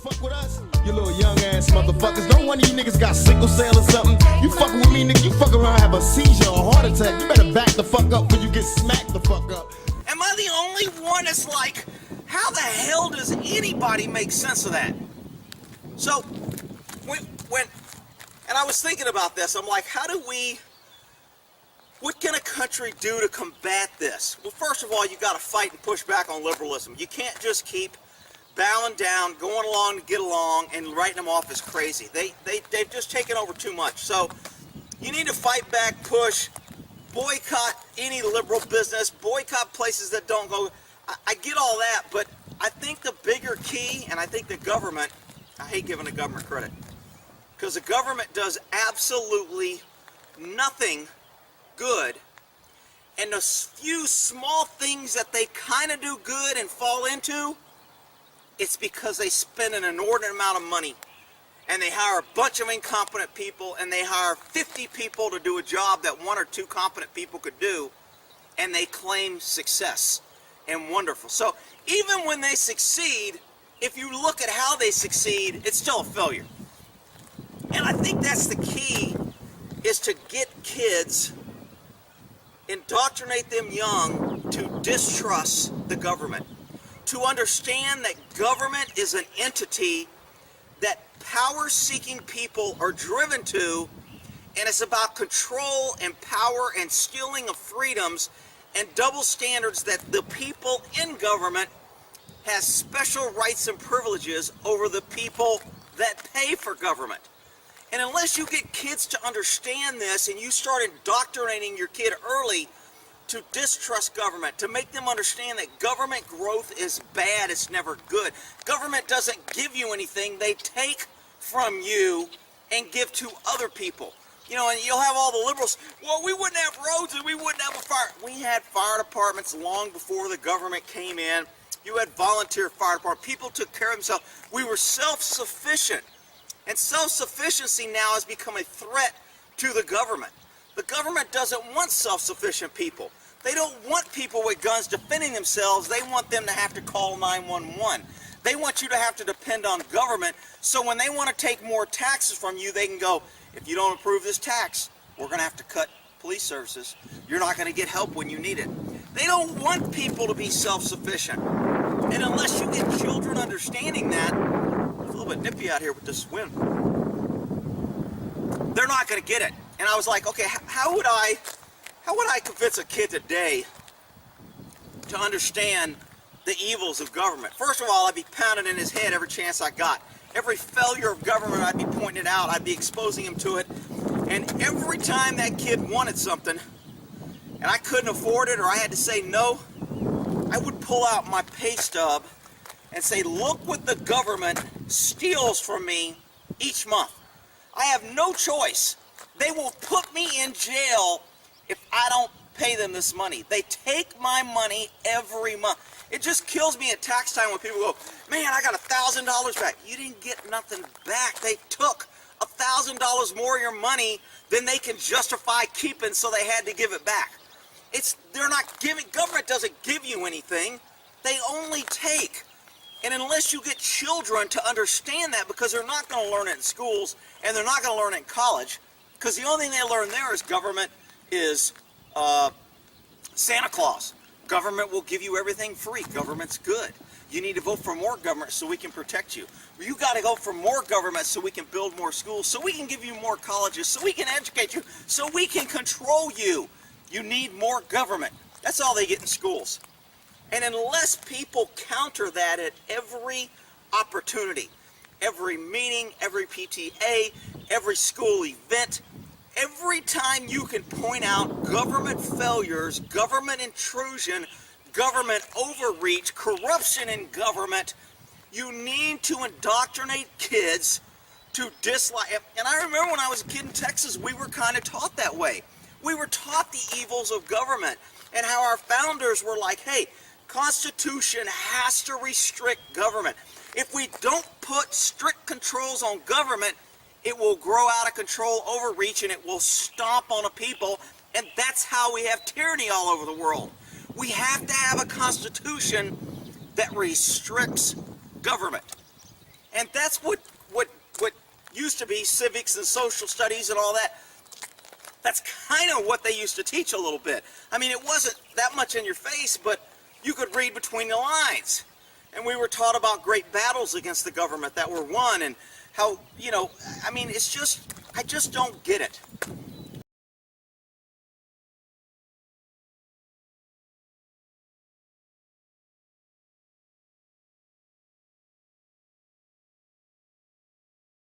fuck with us? You little young ass motherfuckers. Don't one of you niggas got sickle cell or something. You fucking with me, nigga. You fuck around, have a seizure or a heart attack. You better back the fuck up before you get smacked the fuck up. Am I the only one that's like, how the hell does anybody make sense of that? So, and I was thinking about this, I'm like, what can a country do to combat this? Well, first of all, you gotta fight and push back on liberalism. You can't just keep bowing down, going along to get along, and writing them off as crazy. They've just taken over too much. So, you need to fight back, push, boycott any liberal business, boycott places that don't go. I get all that, but I think the bigger key, and I think the government, I hate giving the government credit, because the government does absolutely nothing good, and the few small things that they kind of do good and fall into, it's because they spend an inordinate amount of money, and they hire a bunch of incompetent people, and they hire 50 people to do a job that one or two competent people could do, and they claim success and wonderful. So even when they succeed, if you look at how they succeed, it's still a failure. And I think that's the key, is to get kids, indoctrinate them young to distrust the government, to understand that government is an entity that power-seeking people are driven to, and it's about control and power and stealing of freedoms and double standards, that the people in government has special rights and privileges over the people that pay for government. And unless you get kids to understand this, and you start indoctrinating your kid early to distrust government, to make them understand that government growth is bad, it's never good. Government doesn't give you anything, they take from you and give to other people. You know, and you'll have all the liberals, well, we wouldn't have roads and we wouldn't have a fire. We had fire departments long before the government came in. You had volunteer fire departments. People took care of themselves. We were self-sufficient. And self-sufficiency now has become a threat to the government. The government doesn't want self-sufficient people. They don't want people with guns defending themselves. They want them to have to call 911. They want you to have to depend on government, so when they want to take more taxes from you, they can go, if you don't approve this tax, we're going to have to cut police services. You're not going to get help when you need it. They don't want people to be self-sufficient. And unless you get children understanding that, it's a little bit nippy out here with this wind, they're not going to get it. And I was like, okay, how would I convince a kid today to understand the evils of government? First of all, I'd be pounding in his head every chance I got. Every failure of government, I'd be pointing it out. I'd be exposing him to it. And every time that kid wanted something, and I couldn't afford it, or I had to say no, I would pull out my pay stub and say, look what the government steals from me each month. I have no choice. They will put me in jail if I don't pay them this money. They take my money every month. It just kills me at tax time when people go, man, I got $1,000 back. You didn't get nothing back. They took $1,000 more of your money than they can justify keeping, so they had to give it back. They're not giving, government doesn't give you anything. They only take. And unless you get children to understand that, because they're not going to learn it in schools, and they're not going to learn it in college, because the only thing they learn there is government is Santa Claus. Government will give you everything free. Government's good. You need to vote for more government so we can protect you. You got to go for more government so we can build more schools, so we can give you more colleges, so we can educate you, so we can control you. You need more government. That's all they get in schools. And unless people counter that at every opportunity, every meeting, every PTA, every school event, every time you can point out government failures, government intrusion, government overreach, corruption in government, you need to indoctrinate kids to dislike. And I remember when I was a kid in Texas, we were kind of taught that way. We were taught the evils of government and how our founders were like, hey, Constitution has to restrict government. If we don't put strict controls on government, it will grow out of control, overreach, and it will stomp on a people. And that's how we have tyranny all over the world. We have to have a constitution that restricts government. And that's what used to be civics and social studies and all that. That's kind of what they used to teach a little bit. I mean, it wasn't that much in your face, but you could read between the lines. And we were taught about great battles against the government that were won, and how, you know, I mean, it's just, I just don't get it.